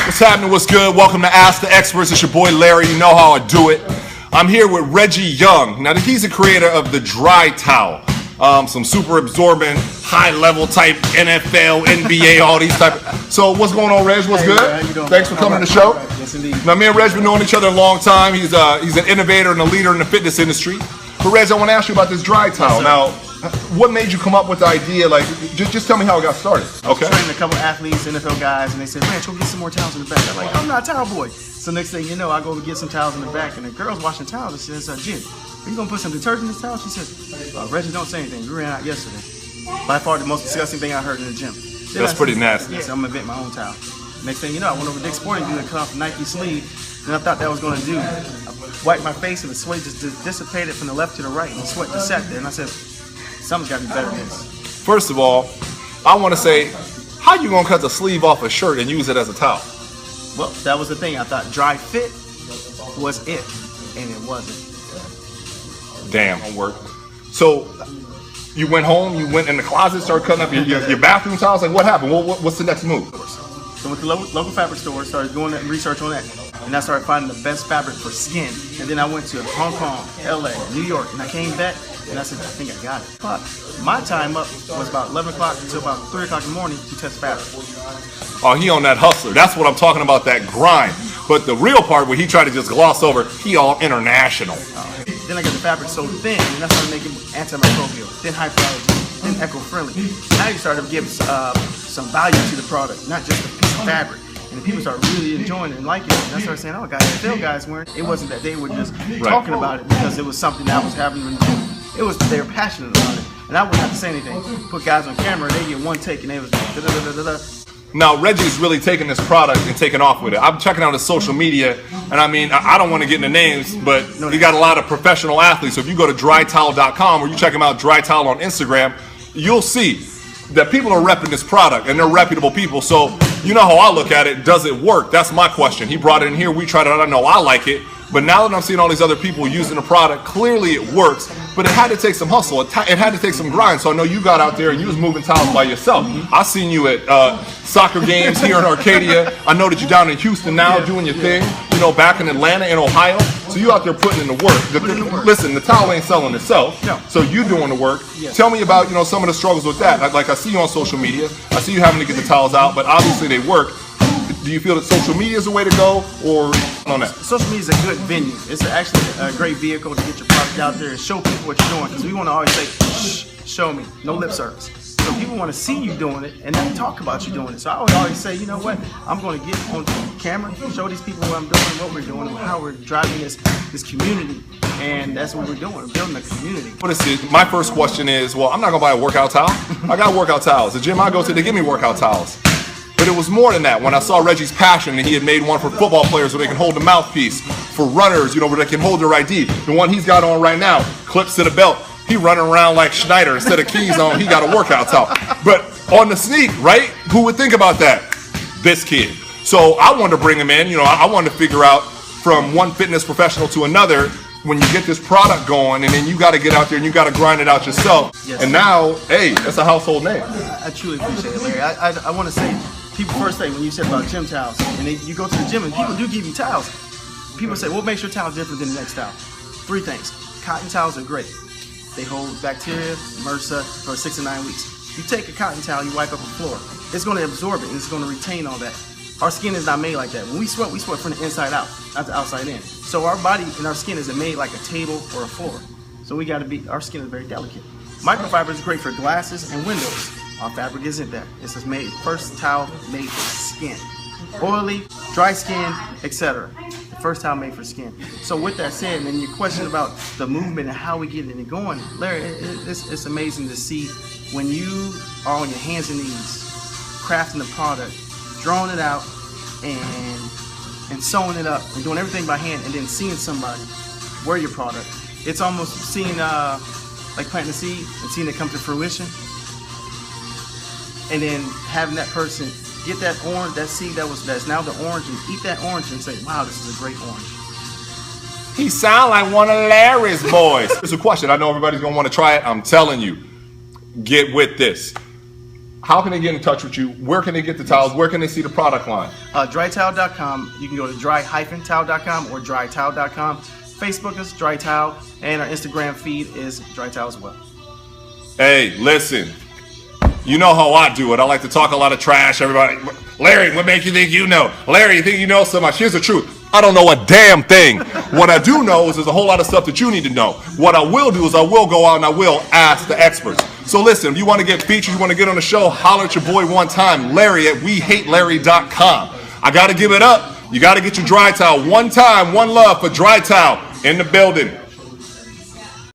What's happening? What's good? Welcome to Ask the Experts. It's your boy Larry. You know how I do it. I'm here with Reggie Young. Now, he's the creator of the Dri-Towel. Some super absorbent, high-level type NFL, NBA, all these type. So, what's going on, Reg? What's good? How you doing? Thanks for coming to the show. Yes, indeed. Now, me and Reg been knowing each other a long time. He's an innovator and a leader in the fitness industry. But Reg, I want to ask you about this Dri-Towel. Now, what made you come up with the idea? Like, just tell me how it got started. Okay. I trained a couple athletes, NFL guys, and they said, "Man, go get some more towels in the back." I'm like, "I'm not a towel boy." So next thing you know, I go to get some towels in the back, and the girl's washing towels. And she says, "Jim, are you gonna put some detergent in this towel?" She says, "Reggie, don't say anything. We ran out yesterday." By far, the most disgusting thing I heard in the gym. Then That's pretty nasty. Yeah, so I'm gonna invent my own towel. Next thing you know, I went over to Dick's Sporting Goods and cut off the Nike sleeve, and I thought that was gonna do. I wiped my face, and the sweat just dissipated from the left to the right, and the sweat just sat there. And I said, "Something's got to be better than this." First of all, I want to say, how you gonna cut the sleeve off a shirt and use it as a towel? Well, that was the thing. I thought dry fit was it, and it wasn't. Damn, don't work. So, you went home, you went in the closet, started cutting up your bathroom towels. Like, what happened? What's the next move? So went to local fabric store, started doing research on that, and I started finding the best fabric for skin. And then I went to Hong Kong, LA, New York, and I came back, and I said, "I think I got it." But my time up was about 11 o'clock until about 3 o'clock in the morning to test fabric. Oh, he on that hustler. That's what I'm talking about, that grind. But the real part where he tried to just gloss over, he all international. Then I got the fabric so thin, and I started making antimicrobial, then hypoallergenic, then eco-friendly. Now you started to give some value to the product, not just a piece of fabric. And the people started really enjoying it and liking it. And I started saying, "Oh, guys, the field guys weren't." It wasn't that they were just talking about it because it was something that was happening in the gym. It was they were passionate about it, and I wouldn't have to say anything. Put guys on camera, they get one take, and they was da da da da da. Now, Reggie's really taking this product and taking off with it. I'm checking out his social media, and I mean, I don't want to get into names, but he got a lot of professional athletes. So if you go to Dri-Towel.com or you check him out, Dri-Towel on Instagram, you'll see that people are repping this product, and they're reputable people. So you know how I look at it. Does it work? That's my question. He brought it in here. We tried it out. I know I like it. But now that I'm seeing all these other people using the product, clearly it works. But it had to take some hustle. It had to take some grind. So I know you got out there and you was moving towels by yourself. I seen you at soccer games here in Arcadia. I know that you're down in Houston now doing your thing. You know, back in Atlanta and Ohio. So you out there putting in the work. Listen, the towel ain't selling itself. No. So you doing the work. Yes. Tell me about some of the struggles with that. Like I see you on social media. I see you having to get the towels out, but obviously they work. Do you feel that social media is the way to go, or on that? Social media is a good venue. It's actually a great vehicle to get your product out there and show people what you're doing. Because we want to always say, "Shh, show me," no lip service. So people want to see you doing it and then talk about you doing it. So I would always say, you know what? I'm going to get on camera, show these people what I'm doing, what we're doing, and how we're driving this community. And that's what we're doing. We're building a community. What is it? My first question is, well, I'm not going to buy a workout towel. I got workout towels. The gym I go to, they give me workout towels. But it was more than that. When I saw Reggie's passion, and he had made one for football players where they can hold the mouthpiece, for runners, where they can hold their ID. The one he's got on right now, clips to the belt. He running around like Schneider instead of keys on. He got a workout towel. But on the sneak, right? Who would think about that? This kid. So I wanted to bring him in. I wanted to figure out from one fitness professional to another. When you get this product going, and then you got to get out there and you got to grind it out yourself. Yes. And now, hey, that's a household name. I truly appreciate it, Larry. I want to say, people first say when you said about gym towels, and you go to the gym and people do give you towels. People say, "What makes your towel different than the next towel?" 3 things. Cotton towels are great. They hold bacteria, MRSA for 6 to 9 weeks. You take a cotton towel, you wipe up the floor. It's going to absorb it and it's going to retain all that. Our skin is not made like that. When we sweat from the inside out, not the outside in. So our body and our skin isn't made like a table or a floor. So our skin is very delicate. Microfiber is great for glasses and windows. Our fabric isn't that. It's just first towel made for skin. Oily, dry skin, etc. The first towel made for skin. So with that said, and then your question about the movement and how we get it going, Larry, it's amazing to see when you are on your hands and knees, crafting the product, drawing it out, and sewing it up, and doing everything by hand, and then seeing somebody wear your product. It's almost seeing like planting a seed and seeing it come to fruition, and then having that person get that orange, that seed that's now the orange, and eat that orange and say, "Wow, this is a great orange." He sound like one of Larry's boys. Here's a question. I know everybody's gonna want to try it. I'm telling you, get with this. how can they get in touch with you? Where can they get the towels? Where can they see the product line? Dri-Towel.com. You can go to dry-towel.com or Dri-Towel.com. Facebook is Dri-Towel, and our Instagram feed is Dri-Towel as well. Hey, listen. You know how I do it. I like to talk a lot of trash. Everybody, Larry, what makes you think you know? Larry, you think you know so much? Here's the truth. I don't know a damn thing. What I do know is there's a whole lot of stuff that you need to know. What I will do is I will go out and I will ask the experts. So listen, if you want to get featured, you want to get on the show, holler at your boy one time, Larry at WeHateLarry.com. I got to give it up. You got to get your Dri-Towel one time, one love for Dri-Towel in the building.